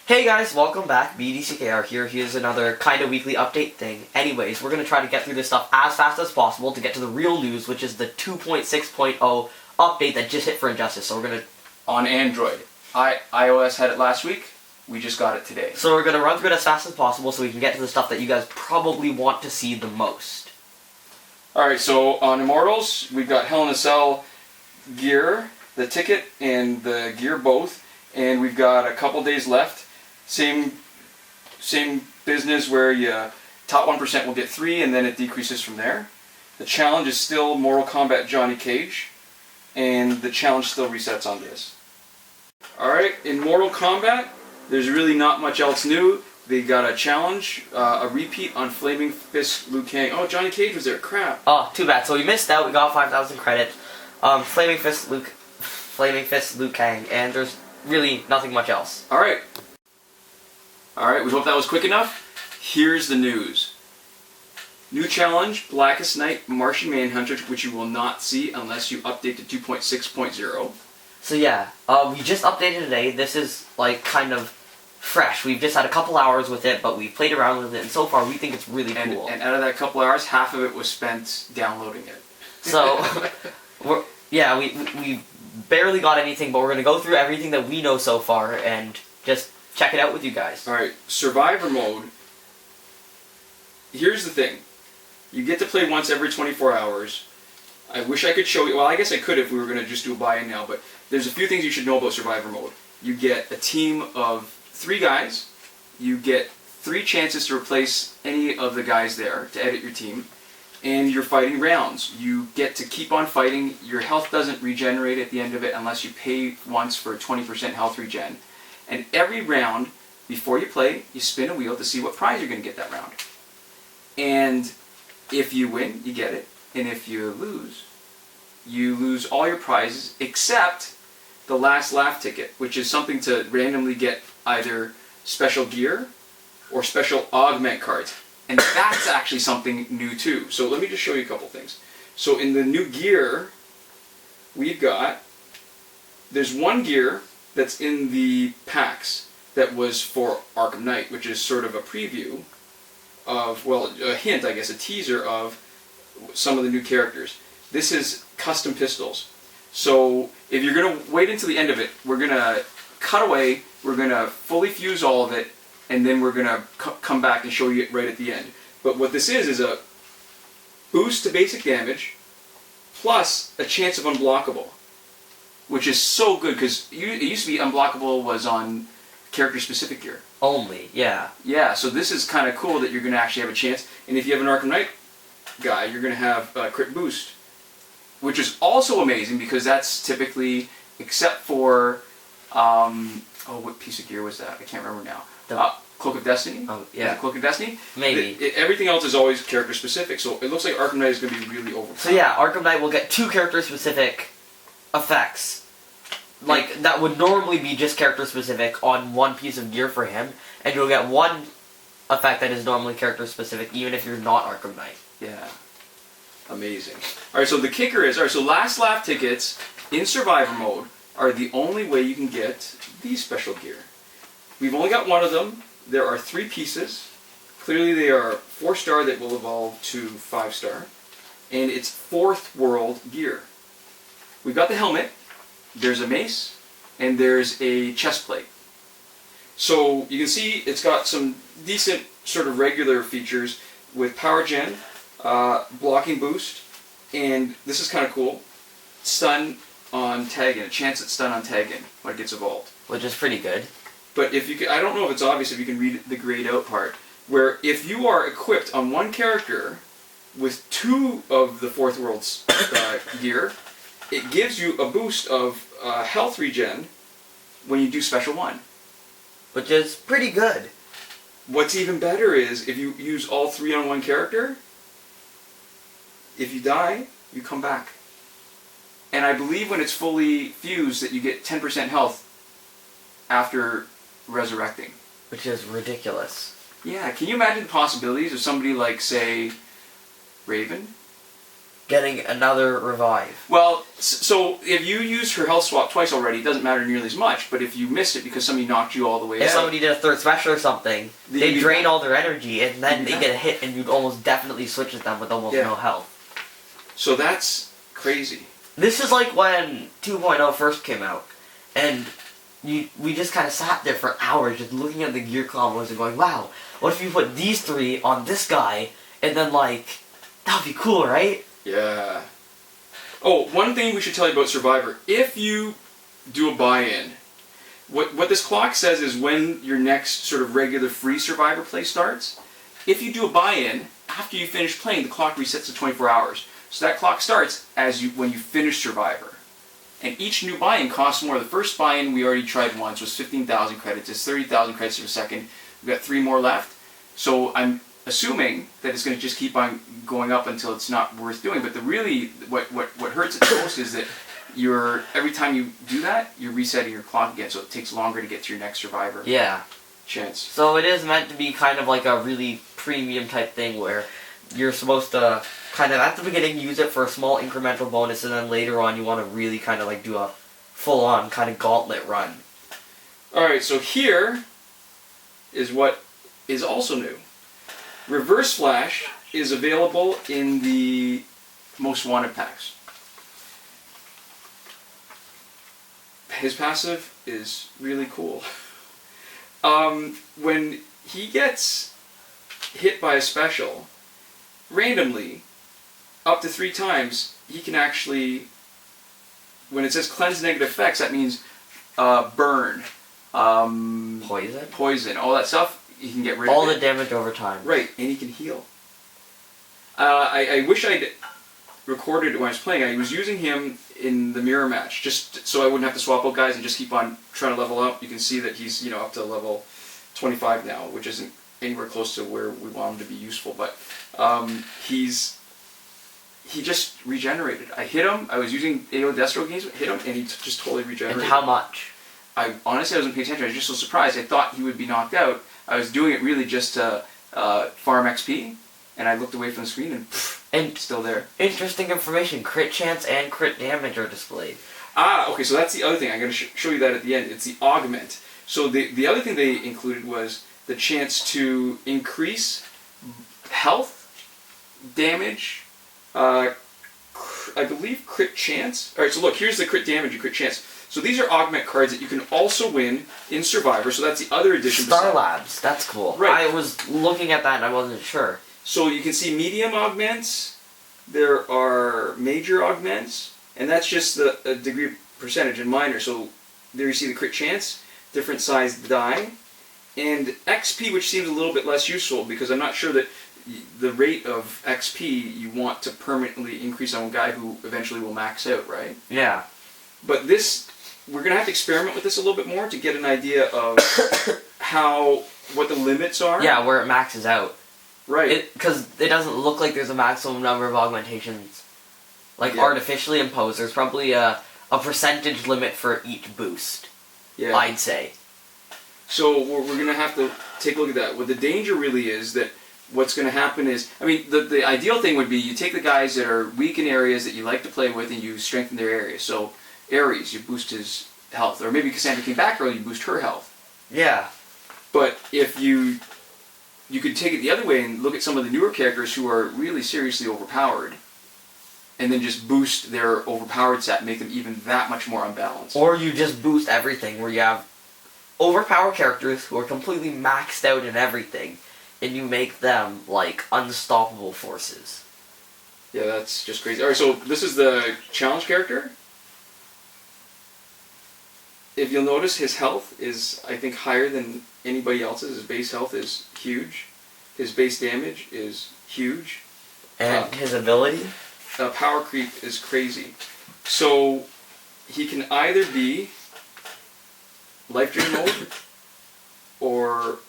Hey guys, welcome back. BDCKR here. Here's another kind of weekly update thing. Anyways, we're going to try to get through this stuff as fast as possible to get to the real news, which is the 2.6.0 update that just hit for Injustice. So we're going to... On Android. iOS had it last week. We just got it today. So we're going to run through it as fast as possible so we can get to the stuff that you guys probably want to see the most. Alright, so on Immortals, we've got Hell in a Cell gear, the ticket and the gear both, and we've got a couple days left. Same business where you top 1% will get 3 and then it decreases from there. The challenge is still Mortal Kombat Johnny Cage, and the challenge still resets on this. Alright, in Mortal Kombat, there's really not much else new. They got a challenge, a repeat on Flaming Fists Liu Kang. Oh, Johnny Cage was there, crap. Oh, too bad. So we missed out. We got 5,000 credit. Flaming Fists Liu Kang, and there's really nothing much else. Alright, we hope that was quick enough. Here's the news. New challenge, Blackest Martian Manhunter, which you will not see unless you update to 2.6.0. So yeah, we just updated today. This is like kind of fresh. We've just had a couple hours with it, but we've played around with it, and so far we think it's really cool. And out of that couple hours, half of it was spent downloading it. So, we barely got anything, but we're going to go through everything that we know so far and just check it out with you guys. Alright, Survivor mode. Here's the thing. You get to play once every 24 hours. I wish I could show you. Well, I guess I could if we were going to just do a buy-in now, but there's a few things you should know about Survivor mode. You get a team of 3 guys. You get 3 chances to replace any of the guys there to edit your team. And you're fighting rounds. You get to keep on fighting. Your health doesn't regenerate at the end of it unless you pay once for 20% health regen. And every round, before you play, you spin a wheel to see what prize you're going to get that round. And if you win, you get it. And if you lose all your prizes except the last laugh ticket, which is something to randomly get either special gear or special augment cards. And that's actually something new too. So let me just show you a couple things. So in the new gear, there's one gear that's in the packs that was for Arkham Knight, which is sort of a preview of, well, a hint, I guess, a teaser of some of the new characters. This is custom pistols. So if you're going to wait until the end of it, we're going to cut away, we're going to fully fuse all of it, and then we're going to come back and show you it right at the end. But what this is a boost to basic damage, plus a chance of unblockable, which is so good, because it used to be unblockable was on character-specific gear. Only, yeah. Yeah, so this is kind of cool that you're going to actually have a chance. And if you have an Arkham Knight guy, you're going to have a crit boost, which is also amazing because that's typically, except for, what piece of gear was that? I can't remember now. Cloak of Destiny? Oh, yeah. Cloak of Destiny? Maybe. Everything else is always character-specific, so it looks like Arkham Knight is going to be really overpowered. So yeah, Arkham Knight will get 2 character-specific effects. Like, that would normally be just character-specific on one piece of gear for him, and you'll get one effect that is normally character-specific, even if you're not Arkham Knight. Yeah. Amazing. Alright, so the kicker is, so last laugh tickets in Survivor mode are the only way you can get these special gear. We've only got one of them. There are 3 pieces. Clearly they are 4-star that will evolve to 5-star. And it's 4th world gear. We've got the helmet, there's a mace, and there's a chest plate. So you can see it's got some decent sort of regular features with power gen, blocking boost, and this is kind of cool, stun on tag-in, a chance at stun on tag-in when it gets evolved. Which is pretty good. But if you can, I don't know if it's obvious if you can read the grayed out part, where if you are equipped on one character with 2 of the 4th world's gear, it gives you a boost of health regen when you do special 1. Which is pretty good. What's even better is if you use all 3 on one character, if you die, you come back. And I believe when it's fully fused that you get 10% health after resurrecting. Which is ridiculous. Yeah, can you imagine the possibilities of somebody like, say, Raven? getting another revive. Well, so if you used her health swap twice already, it doesn't matter nearly as much. But if you missed it because somebody knocked you all the way If out, somebody did a third special or something, they drain all their energy, and then they Yeah. get a hit, and you'd almost definitely switch with them with almost Yeah. no health. so that's crazy. This is like when 2.0 first came out, and we just kind of sat there for hours just looking at the gear combos and going, wow, what if you put these three on this guy, and then like, that would be cool, right? Yeah. Oh, one thing we should tell you about Survivor. If you do a buy-in, what this clock says is when your next sort of regular free Survivor play starts. If you do a buy-in, after you finish playing, the clock resets to 24 hours. So that clock starts when you finish Survivor. And each new buy-in costs more. The first buy-in we already tried once was 15,000 credits. It's 30,000 credits per second. We've got 3 more left. So I'm assuming that it's going to just keep on going up until it's not worth doing. But what hurts it the most is that every time you do that, you're resetting your clock again. So it takes longer to get to your next Survivor Yeah. chance. So it is meant to be kind of like a really premium type thing where you're supposed to kind of at the beginning use it for a small incremental bonus, and then later on you want to really kind of like do a full-on kind of gauntlet run. Alright, so here is what is also new. Reverse Flash is available in the Most Wanted packs. His passive is really cool. When he gets hit by a special, randomly, up to 3 times, he can actually, when it says cleanse negative effects, that means burn, poison, all that stuff, he can get rid of all it. the damage over time. Right, and he can heal. I wish I'd recorded it when I was playing. I was using him in the mirror match, just so I wouldn't have to swap out guys and just keep on trying to level up. You can see that he's up to level 25 now, which isn't anywhere close to where we want him to be useful, but he just regenerated. I hit him, I was using AO Destro games, hit him, and he just totally regenerated. And how much? I wasn't paying attention. I was just so surprised. I thought he would be knocked out. I was doing it really just to farm XP, and I looked away from the screen and still there. Interesting information. Crit chance and crit damage are displayed. Okay, so that's the other thing. I'm going to show you that at the end. It's the augment. So the other thing they included was the chance to increase health, damage, I believe crit chance. Alright, so look, here's the crit damage and crit chance. So these are augment cards that you can also win in Survivor, so that's the other addition. Star Labs, that's cool. Right. I was looking at that and I wasn't sure. So you can see medium augments, there are major augments, and that's just the degree percentage and minor. So there you see the crit chance, different sized die, and XP, which seems a little bit less useful because I'm not sure that the rate of XP you want to permanently increase on a guy who eventually will max out, right? Yeah. But this, we're going to have to experiment with this a little bit more to get an idea of what the limits are. Yeah, where it maxes out. Right. Because it doesn't look like there's a maximum number of augmentations artificially imposed. There's probably a percentage limit for each boost, I'd say. So we're going to have to take a look at that. What the danger really is that what's going to happen is, I mean, the ideal thing would be you take the guys that are weak in areas that you like to play with and you strengthen their areas. So Ares, you boost his health. Or maybe Cassandra came back early, you boost her health. Yeah. But if you could take it the other way and look at some of the newer characters who are really seriously overpowered, and then just boost their overpowered set, make them even that much more unbalanced. Or you just boost everything, where you have overpowered characters who are completely maxed out in everything, and you make them, like, unstoppable forces. Yeah, that's just crazy. Alright, so this is the challenge character. If you'll notice, his health is, I think, higher than anybody else's. His base health is huge. His base damage is huge. And his ability? Power creep is crazy. So, he can either be life drain mode, or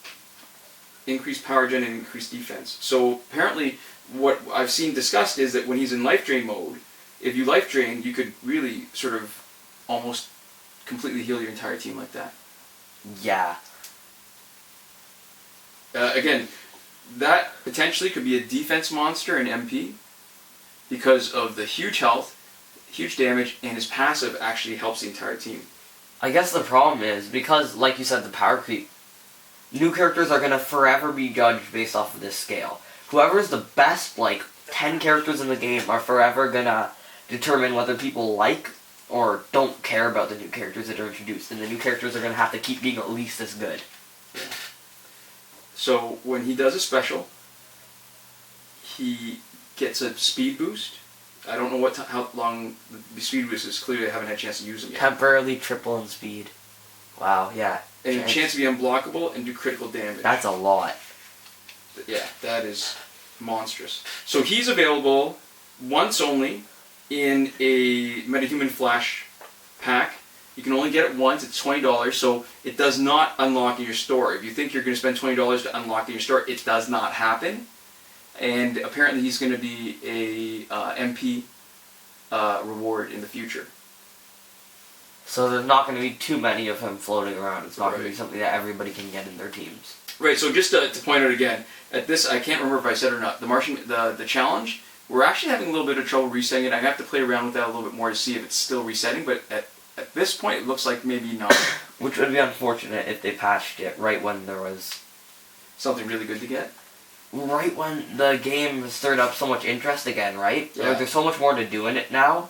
increased power gen and increased defense. So, apparently, what I've seen discussed is that when he's in life drain mode, if you life drain, you could really sort of almost completely heal your entire team like that. Yeah. Again, that potentially could be a defense monster in MP. because of the huge health, huge damage, and his passive actually helps the entire team. I guess the problem is, because, like you said, the power creep, new characters are going to forever be judged based off of this scale. Whoever's the best, 10 characters in the game are forever going to determine whether people like or don't care about the new characters that are introduced. And the new characters are going to have to keep being at least as good. Yeah. So when he does a special, he gets a speed boost. I don't know how long the speed boost is. Clearly I haven't had a chance to use them yet. Temporarily triple in speed. Wow, yeah. And a chance to be unblockable and do critical damage. That's a lot. Yeah, that is monstrous. So he's available once only in a Metahuman Flash pack. You can only get it once. It's $20, so it does not unlock in your store. If you think you're going to spend $20 to unlock in your store, it does not happen. And apparently he's going to be a MP reward in the future. So there's not going to be too many of him floating around. It's not going to be something that everybody can get in their teams. Right, so just to point out again, at this, I can't remember if I said it or not, the Martian, the challenge, we're actually having a little bit of trouble resetting it. I have to play around with that a little bit more to see if it's still resetting, but at this point it looks like maybe not. Which would be unfortunate if they patched it right when there was something really good to get. Right when the game stirred up so much interest again, right? Yeah. There's so much more to do in it now,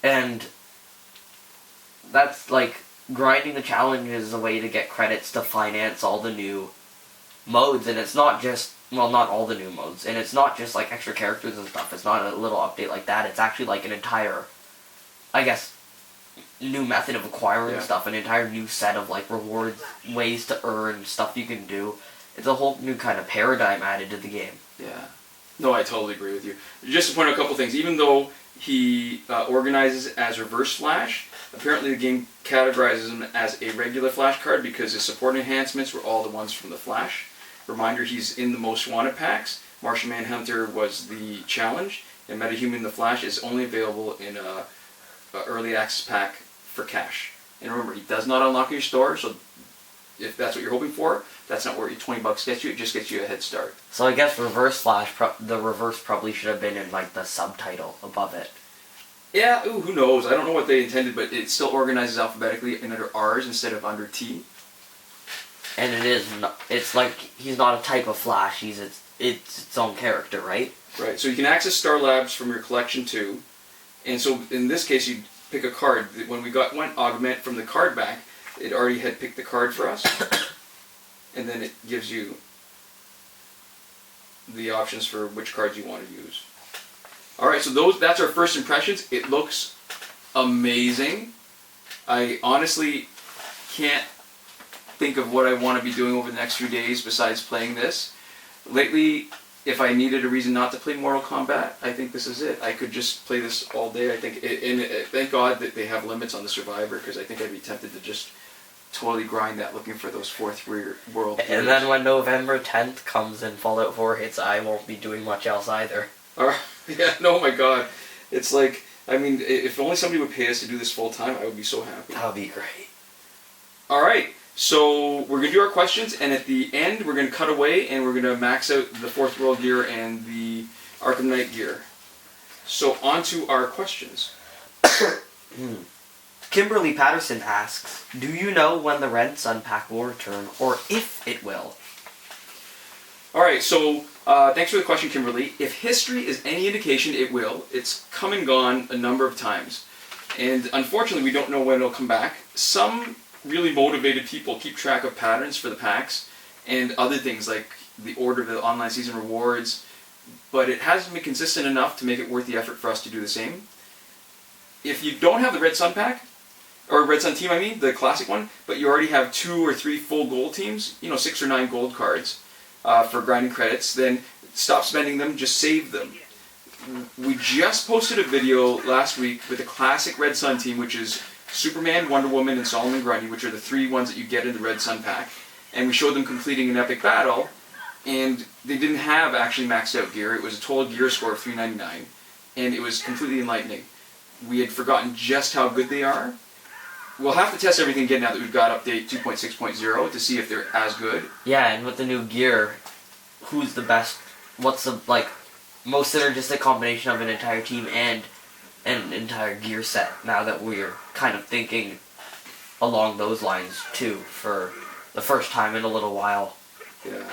and that's grinding the challenge is a way to get credits to finance all the new modes, and it's not just, well, not all the new modes, and it's not just extra characters and stuff. It's not a little update like that. It's actually an entire, I guess, new method of acquiring stuff, an entire new set of rewards, ways to earn, stuff you can do. It's a whole new kind of paradigm added to the game. Yeah. No, I totally agree with you. Just to point out a couple things, even though he organizes as Reverse Flash, apparently the game categorizes him as a regular Flash card because his support enhancements were all the ones from the Flash. Reminder, he's in the Most Wanted packs. Martian Manhunter was the challenge, and Metahuman the Flash is only available in a early access pack for cash. And remember, he does not unlock in your store, so if that's what you're hoping for, that's not where your $20 gets you. It just gets you a head start. So I guess Reverse Flash, the reverse probably should have been in the subtitle above it. Yeah, who knows? I don't know what they intended, but it still organizes alphabetically and under R's instead of under T. And it is, it's he's not a type of Flash, it's its own character, right? Right, so you can access Star Labs from your collection too. And so in this case, you pick a card. When we went Augment from the card back, it already had picked the card for us. And then it gives you the options for which cards you want to use. Alright, so that's our first impressions. It looks amazing. I honestly can't think of what I want to be doing over the next few days besides playing this. Lately, if I needed a reason not to play Mortal Kombat, I think this is it. I could just play this all day. I think, thank God that they have limits on the Survivor, because I think I'd be tempted to just totally grind that looking for those fourth world players. And then when November 10th comes and Fallout 4 hits, I won't be doing much else either. Yeah, no, my God. It's if only somebody would pay us to do this full time, I would be so happy. That would be great. Alright, so we're going to do our questions, and at the end we're going to cut away and we're going to max out the Fourth World gear and the Arkham Knight gear. So on to our questions. Kimberly Patterson asks, do you know when the Red Sun pack will return, or if it will? Alright, so thanks for the question, Kimberly. If history is any indication, it will. It's come and gone a number of times. And unfortunately, we don't know when it'll come back. Some really motivated people keep track of patterns for the packs and other things like the order of the online season rewards, but it hasn't been consistent enough to make it worth the effort for us to do the same. If you don't have the Red Sun pack, or Red Sun team, I mean, the classic one, but you already have 2 or 3 full gold teams, 6 or 9 gold cards for grinding credits, then stop spending them, just save them. We just posted a video last week with the classic Red Sun team, which is Superman, Wonder Woman, and Solomon Grundy, which are the 3 ones that you get in the Red Sun pack. And we showed them completing an epic battle, and they didn't have actually maxed out gear. It was a total gear score of 399, and it was completely enlightening. We had forgotten just how good they are. We'll have to test everything again now that we've got update 2.6.0 to see if they're as good. Yeah, and with the new gear, who's the best? What's the most synergistic combination of an entire team and an entire gear set, now that we're kind of thinking along those lines too for the first time in a little while. Yeah.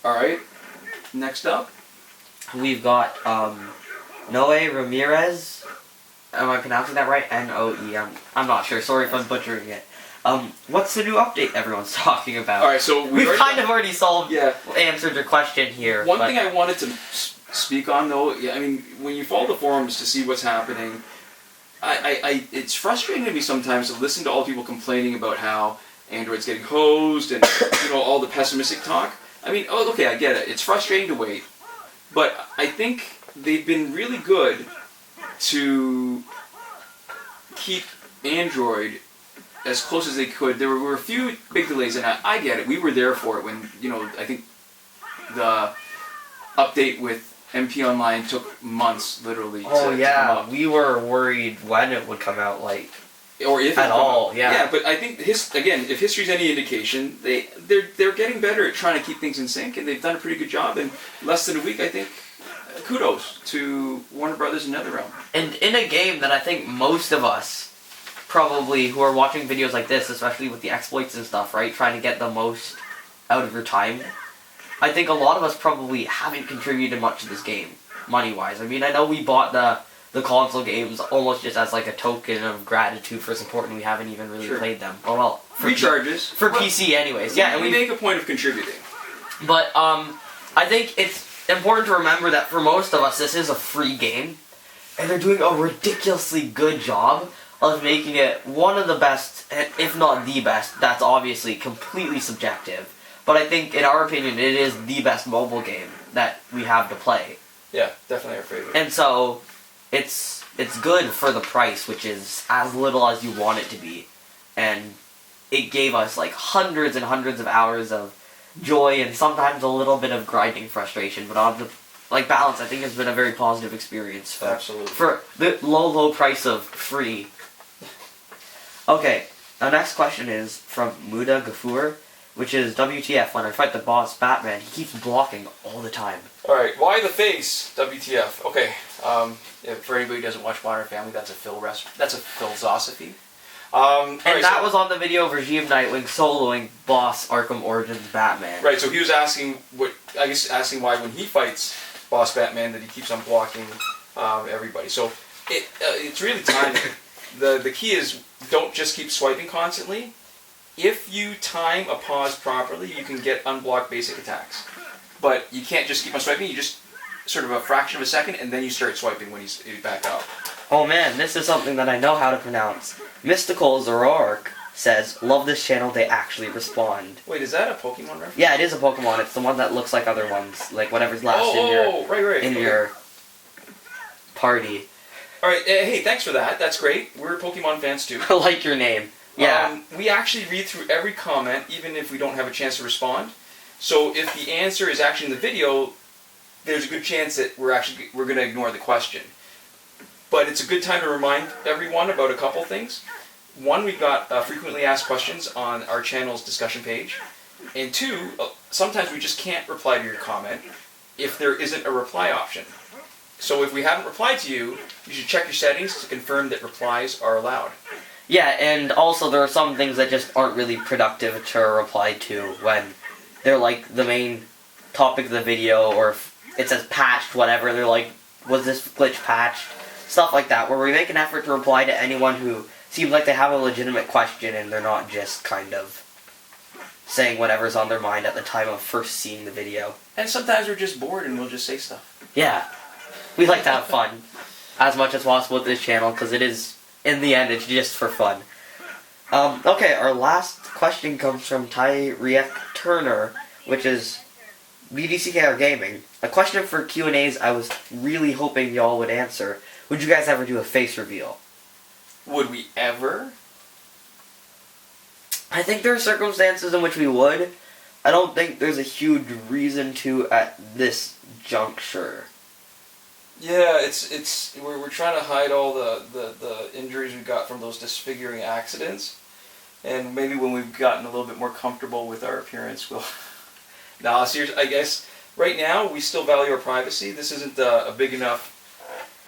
Alright, next up. We've got Noe Ramirez. Am I pronouncing that right? Noe. I'm not sure. Sorry if I'm butchering it. What's the new update everyone's talking about? Alright, so we've kind of already answered your question here. One thing I wanted to speak on, though, I mean, when you follow the forums to see what's happening, it's frustrating to me sometimes to listen to all people complaining about how Android's getting hosed and all the pessimistic talk. I mean, okay, I get it. It's frustrating to wait, but I think they've been really good to keep Android as close as they could. There were a few big delays, and I get it. We were there for it when, I think the update with MP Online took months, literally. Oh, to yeah. come up. We were worried when it would come out, or if at all. Yeah. Yeah, but I think if history's any indication, they're getting better at trying to keep things in sync, and they've done a pretty good job. In less than a week, I think. Kudos to Warner Brothers and NetherRealm. And in a game that I think most of us, probably, who are watching videos like this, especially with the exploits and stuff, right, trying to get the most out of your time, I think a lot of us probably haven't contributed much to this game, money-wise. I mean, I know we bought the console games almost just as like a token of gratitude for support, and we haven't even really played them. Oh well, for recharges for PC anyways. Yeah, and we make a point of contributing. But I think it's important to remember that for most of us, this is a free game, and they're doing a ridiculously good job of making it one of the best, if not the best. That's obviously completely subjective, but I think, in our opinion, it is the best mobile game that we have to play. Yeah, definitely our favorite. And so, it's good for the price, which is as little as you want it to be, and it gave us like hundreds and hundreds of hours of joy and sometimes a little bit of grinding frustration, but on the balance, I think it's been a very positive experience Absolutely. for the low price of free. Okay, our next question is from Muda Gafur, which is WTF, when I fight the boss Batman, he keeps blocking all the time. Alright, why the face? WTF. Okay, for anybody who doesn't watch Modern Family, that's a philosophy. And that was on the video of Regime Nightwing soloing boss Arkham Origins Batman. Right, so he was asking why when he fights boss Batman that he keeps on blocking everybody. So it's really timing. The key is don't just keep swiping constantly. If you time a pause properly, you can get unblocked basic attacks. But you can't just keep on swiping, you just sort of a fraction of a second, and then you start swiping when he's back out. Oh man, this is something that I know how to pronounce. Mystical Zoroark says, love this channel, they actually respond. Wait, is that a Pokemon reference? Yeah, it is a Pokemon. It's the one that looks like other ones. Like whatever's last in your party. Alright, hey, thanks for that. That's great. We're Pokemon fans too. I like your name. Yeah. We actually read through every comment, even if we don't have a chance to respond. So if the answer is actually in the video, there's a good chance that we're going to ignore the question. But it's a good time to remind everyone about a couple things. One, we've got frequently asked questions on our channel's discussion page. And two, sometimes we just can't reply to your comment if there isn't a reply option. So if we haven't replied to you, you should check your settings to confirm that replies are allowed. Yeah, and also there are some things that just aren't really productive to reply to when they're like the main topic of the video, or if it says patched, whatever, they're like, was this glitch patched? Stuff like that, where we make an effort to reply to anyone who seems like they have a legitimate question and they're not just kind of saying whatever's on their mind at the time of first seeing the video. And sometimes we're just bored and we'll just say stuff. Yeah. We like to have fun as much as possible with this channel, because it is, in the end, it's just for fun. Okay, our last question comes from Tyriek Turner, which is BDCKR Gaming. A question for Q&As I was really hoping y'all would answer. Would you guys ever do a face reveal? Would we ever? I think there are circumstances in which we would. I don't think there's a huge reason to at this juncture. Yeah, we're trying to hide all the injuries we got from those disfiguring accidents, and maybe when we've gotten a little bit more comfortable with our appearance, we'll. Nah, seriously, I guess Right now, we still value our privacy. This isn't a big enough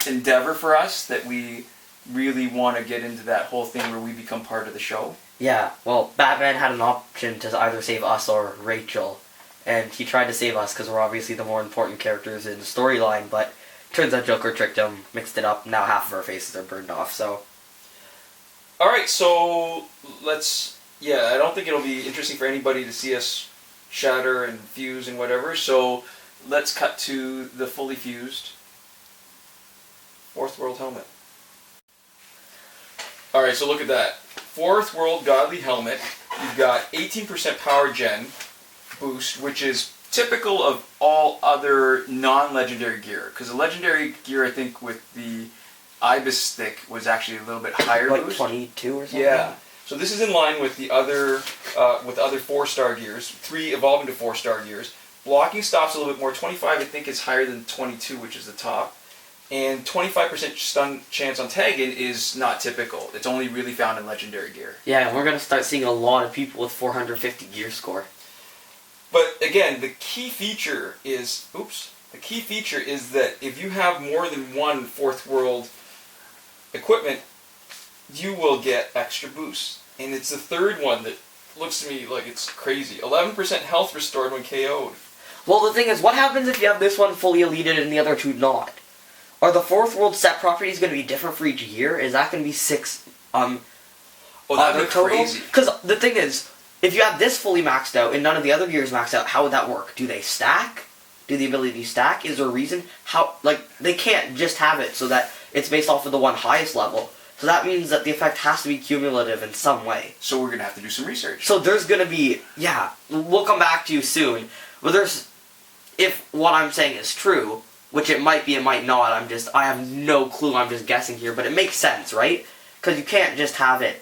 endeavor for us that we really want to get into that whole thing where we become part of the show. Yeah, well, Batman had an option to either save us or Rachel, and he tried to save us because we're obviously the more important characters in the storyline, but turns out Joker tricked him, mixed it up, now half of our faces are burned off, so... Alright, so let's... Yeah, I don't think it'll be interesting for anybody to see us shatter and fuse and whatever, so let's cut to the fully fused Fourth World helmet. Alright, so look at that. Fourth World Godly Helmet. You've got 18% power gen boost, which is typical of all other non-legendary gear. Because the legendary gear, I think, with the Ibis stick was actually a little bit higher like boost. 22 or something? Yeah. So this is in line with the other 4-star gears, 3 evolving to 4-star gears. Blocking stops a little bit more. 25, I think, is higher than 22, which is the top. And 25% stun chance on tagging is not typical. It's only really found in legendary gear. Yeah, and we're going to start seeing a lot of people with 450 gear score. But again, the key feature is, that if you have more than one Fourth World equipment, you will get extra boosts. And it's the third one that looks to me like it's crazy. 11% health restored when KO'd. Well, the thing is, what happens if you have this one fully eleted and the other two not? Are the Fourth World set properties going to be different for each year? Is that going to be 6 Oh, that'd be crazy. Because the thing is, if you have this fully maxed out and none of the other gears maxed out, how would that work? Do they stack? Do the ability stack? Is there a reason? How, like, they can't just have it so that it's based off of the one highest level. So that means that the effect has to be cumulative in some way. So we're going to have to do some research. So there's going to be, yeah, we'll come back to you soon. But if what I'm saying is true, which it might be, it might not, I have no clue, I'm just guessing here, but it makes sense, right? Because you can't just have it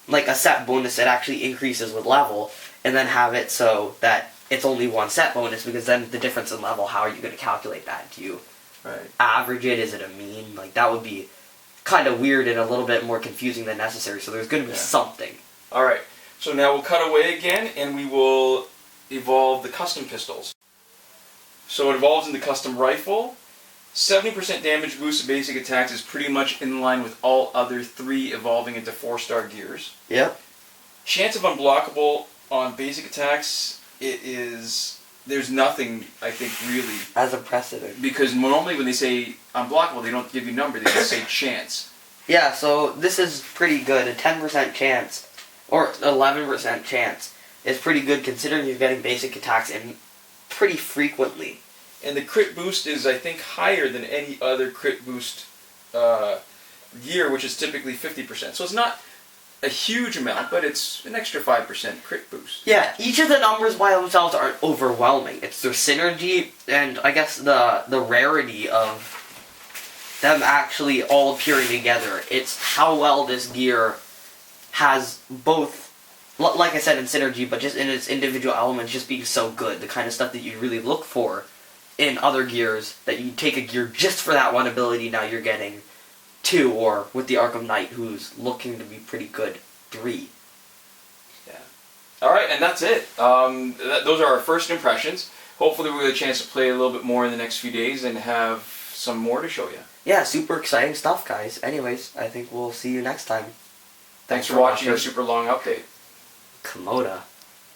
like a set bonus that actually increases with level, and then have it so that it's only one set bonus, because then the difference in level, how are you going to calculate that? Do you average it? Is it a mean? Like, that would be kind of weird and a little bit more confusing than necessary, so there's going to be something. Alright, so now we'll cut away again, and we will evolve the custom pistols. So it evolves into custom rifle. 70% damage boost to basic attacks is pretty much in line with all other 3 evolving into 4-star gears. Yep. Chance of unblockable on basic attacks, there's nothing, I think, really. As a precedent. Because normally when they say unblockable, they don't give you a number, they just say chance. Yeah, so this is pretty good. A 10% chance, or 11% chance, is pretty good considering you're getting basic attacks in pretty frequently. And the crit boost is, I think, higher than any other crit boost gear, which is typically 50%. So it's not a huge amount, but it's an extra 5% crit boost. Yeah, each of the numbers by themselves aren't overwhelming. It's their synergy and I guess the rarity of them actually all appearing together. It's how well this gear has both, like I said, in synergy, but just in its individual elements just being so good. The kind of stuff that you really look for in other gears, that you take a gear just for that one ability, now you're getting 2, or with the Arkham Knight, who's looking to be pretty good, 3. Yeah. Alright, and that's it. Those are our first impressions. Hopefully we'll get a chance to play a little bit more in the next few days and have some more to show you. Yeah, super exciting stuff, guys. Anyways, I think we'll see you next time. Thanks for watching our super long update. Komoda.